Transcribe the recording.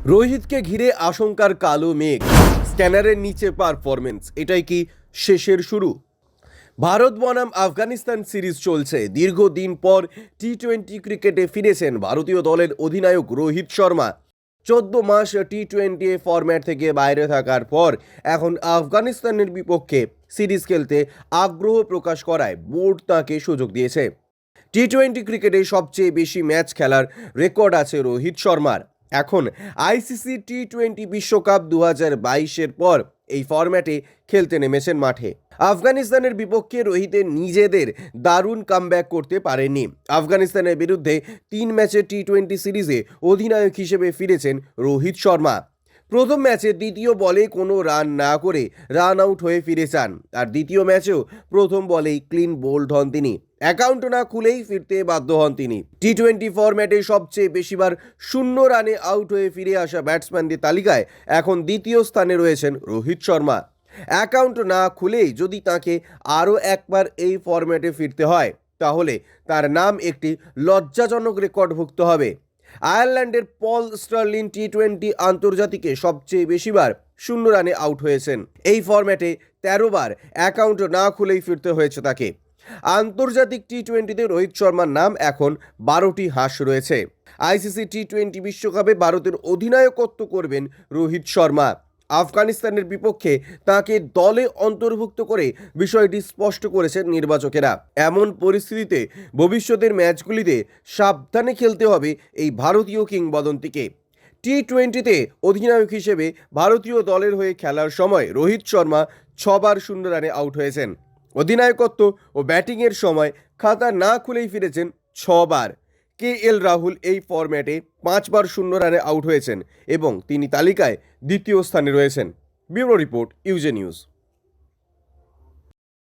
রোহিতকে ঘিরে আশঙ্কার কালো মেঘ, স্ক্যানারের নিচে পারফরমেন্স, এটাই কি শেষের শুরু? ভারত বনাম আফগানিস্তান সিরিজ চলছে। দীর্ঘদিন পর টি-20 ক্রিকেটে ফিরেছেন ভারতীয় দলের অধিনায়ক রোহিত শর্মা। 14 মাস টি-20 ফরম্যাট থেকে বাইরে থাকার পর এখন আফগানিস্তানের বিপক্ষে সিরিজ খেলতে আগ্রহ প্রকাশ করায় বোর্ড তাকে সুযোগ দিয়েছে। টি-20 ক্রিকেটে সবচেয়ে বেশি ম্যাচ খেলার রেকর্ড আছে রোহিত শর্মার। এখন আইসিসি টি-20 বিশ্বকাপ 2022-এর পর এই ফরম্যাটে খেলতে নেমেছেন মাঠে। আফগানিস্তানের বিপক্ষে রোহিতের নিজেদের দারুণ কামব্যাক করতে পারেননি। আফগানিস্তানের বিরুদ্ধে 3 ম্যাচে টি-20 সিরিজে অধিনায়ক হিসেবে ফিরেছেন রোহিত শর্মা। প্রথম ম্যাচে দ্বিতীয় বলে কোনো রান না করে রান আউট হয়ে ফিরে যান, আর দ্বিতীয় ম্যাচেও প্রথম বলেই ক্লিন বোল্ড হন তিনি। অ্যাকাউন্ট না খুলেই ফিরতে বাধ্য হন তিনি। টি-20 ফরম্যাটে সবচেয়ে বেশিবার 0 রানে আউট হয়ে ফিরে আসা ব্যাটসম্যানদের তালিকায় এখন দ্বিতীয় স্থানে রয়েছেন রোহিত শর্মা। অ্যাকাউন্ট না খুলেই যদি তাকে আরও একবার এই ফরম্যাটে ফিরতে হয়, তাহলে তার নাম একটি লজ্জাজনক রেকর্ডভুক্ত হবে। আয়ারল্যান্ডের পল স্টার্লিন টি-20 আন্তর্জাতিকে সবচেয়ে বেশিবার 0 রানে আউট হয়েছেন। এই ফরম্যাটে 13 বার অ্যাকাউন্ট না খুলেই ফিরতে হয়েছে তাকে। আন্তর্জাতিক টি-20তে রোহিত শর্মার নাম এখন 12টি হাঁস রয়েছে। আইসিসি টি-20 বিশ্বকাপে ভারতের অধিনায়কত্ব করবেন রোহিত শর্মা। আফগানিস্তানের বিপক্ষে তাকে দলে অন্তর্ভুক্ত করে বিষয়টি স্পষ্ট করেছেন নির্বাচকেরা। এমন পরিস্থিতিতে ভবিষ্যতের ম্যাচগুলিতে সাবধানে খেলতে হবে এই ভারতীয় কিংবদন্তিকে। টি-20তে অধিনায়ক হিসেবে ভারতীয় দলের হয়ে খেলার সময় রোহিত শর্মা 6 বার 0 রানে আউট হয়েছেন। অধিনায়কত্ব ও ব্যাটিংয়ের সময় খাতা না খুলেই ফিরেছেন 6 বার। রাহুল এই ফরম্যাটে 5 বার 0 রানে আউট হয়েছেন এবং তিনি তালিকায় দ্বিতীয় স্থানে রয়েছেন। ব্যুরো রিপোর্ট, ইউজে নিউজ।